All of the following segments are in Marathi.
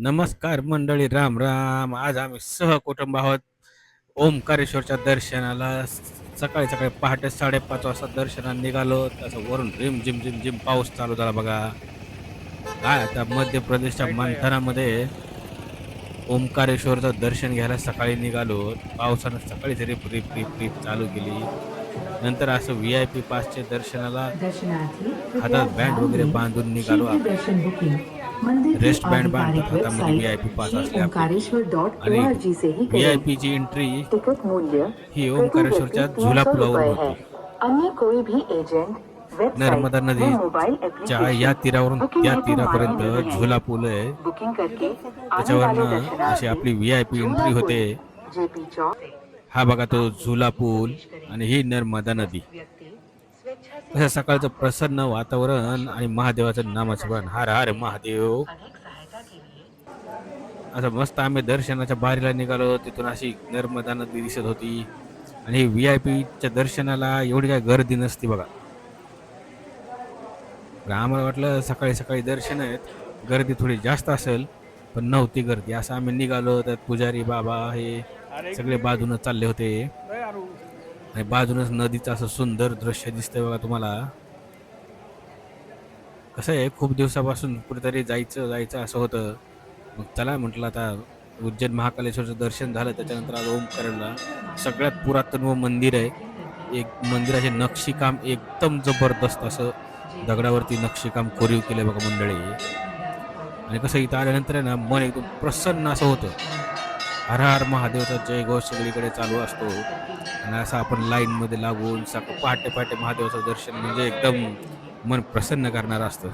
नमस्कार मंडळी, राम राम. आज आम्ही सहकुटुंब आहोत ओमकारेश्वरच्या दर्शनाला. सकाळी सकाळी पहाटे 5:30 वाजता दर्शनाला निघालो. त्याचं वरून रिम झिम झिम झिम पाऊस चालू झाला बघा. काय आता मध्य प्रदेशच्या मंथनामध्ये ओमकारेश्वरचं दर्शन घ्यायला सकाळी निघालो. पावसानं सकाळीच रिप रिप रिप रिप चालू केली. नंतर असं VIP पासच्या दर्शनाला दर्शनार्थी कृपया हातात बँड ध्यान वगैरे दें। बांधून निघालो शीघ्र आम्ही. दर्शन बुकिंग मंदिर की रेस्ट बँड बांधतात आधिकारिक हातामध्ये वेबसाइट VIP पास श्री असले आपले. ओंकारेश्वर डॉट ओ आणि आर जी से ही करें। VIP ची एंट्री टिकट मूल्य ही प्रति व्यक्ति ओमकारेश्वरच्या 300 झुलापुलावरून रुपए है। होती. अन्य कोई भी एजेंट वेबसाइट नर्मदा व मोबाइल नदीच्या या एप्लीकेशन तीरावरून बुकिंग त्या हेतु मान्य तीरापर्यंत नहीं है। झुला पूल आहे. बुकिंग करके आने वाले त्याच्यावरनं अशी आपली दर्शनार्थी VIP एंट्री झूलापुर, होते. जेपी चौक हा बघा तो झुला पूल आणि ही नर्मदा नदी. कसं सकाळचं प्रसन्न वातावरण आणि महादेवाचं नामस्मरण, हर हर महादेव. असं मस्त आम्ही दर्शनाच्या बारीला निघालो. तिथून अशी नर्मदा नदी दिसत होती. आणि VIPच्या दर्शनाला एवढी काय गर्दी नसती बघा. तर आम्हाला वाटलं सकाळी सकाळी दर्शन आहेत, गर्दी थोडी जास्त असेल, पण नव्हती गर्दी. असं आम्ही निघालो. त्यात पुजारी बाबा हे सगळे बाजूनं चालले होते. आणि बाजूनच नदीचं असं सुंदर दृश्य दिसतंय बघा तुम्हाला. कसं आहे, खूप दिवसापासून कुठेतरी जायचं जायचं असं होतं. मग चला म्हटलं, आता उज्जैन महाकालेश्वरचं दर्शन झालं, त्याच्यानंतर आज ओमकारेला सगळ्यात पुरातन व मंदिर आहे. एक मंदिराचे नक्षीकाम एकदम जबरदस्त असं दगडावरती नक्षीकाम कोरीव केलंय बघा मंडळी. आणि कसं इथं आल्यानंतर आहे ना, मन एकदम प्रसन्न असं होतं. हर हर महादेवचा जयघोष सगळीकडे चालू असतो. आणि असं आपण लाईनमध्ये लागून पहाटे पहाटे महादेवाचं दर्शन म्हणजे एकदम मन प्रसन्न करणारं असतं.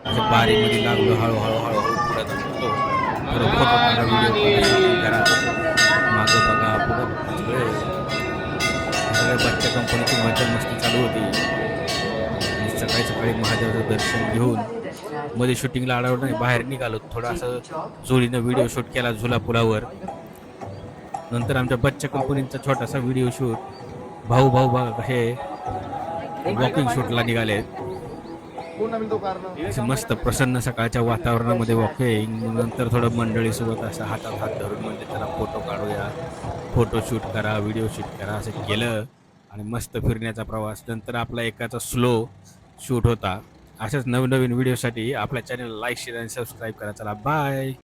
असं बारीमध्ये लागलो, हळूहळू हळूहळू पुढे जातो. थोडं फोटो काढा, व्हिडिओ काढा, शूटिंग करा, मागं बघा, पुढं बघा. सगळे बच्चा कंपनीची मजा मस्ती चालू होती. आणि सकाळी सकाळी महादेवाचं दर्शन घेऊन मध्ये शूटिंगला अडवलं नाही, बाहेर निघालो. थोडं असं जोडीनं व्हिडिओ शूट केला झुला पुलावर. नंतर आमच्या बच्चा कंपनीचा छोटासा व्हिडिओ शूट. भाऊ भाऊ बघा हे वॉकिंग शूटला निघाले. असं मस्त प्रसन्न सकाळच्या वातावरणामध्ये वॉकिंग. नंतर थोडं मंडळीसोबत असं हातात हात धरून म्हणजे त्याला फोटो काढूया, फोटो शूट करा, व्हिडिओ शूट करा, असं केलं. आणि मस्त फिरण्याचा प्रवास. नंतर आपला एकाचा स्लो शूट होता. अशाच नवीन नवीन व्हिडिओसाठी आपल्या चॅनल लाईक, शेअर आणि सबस्क्राईब करा. चला बाय.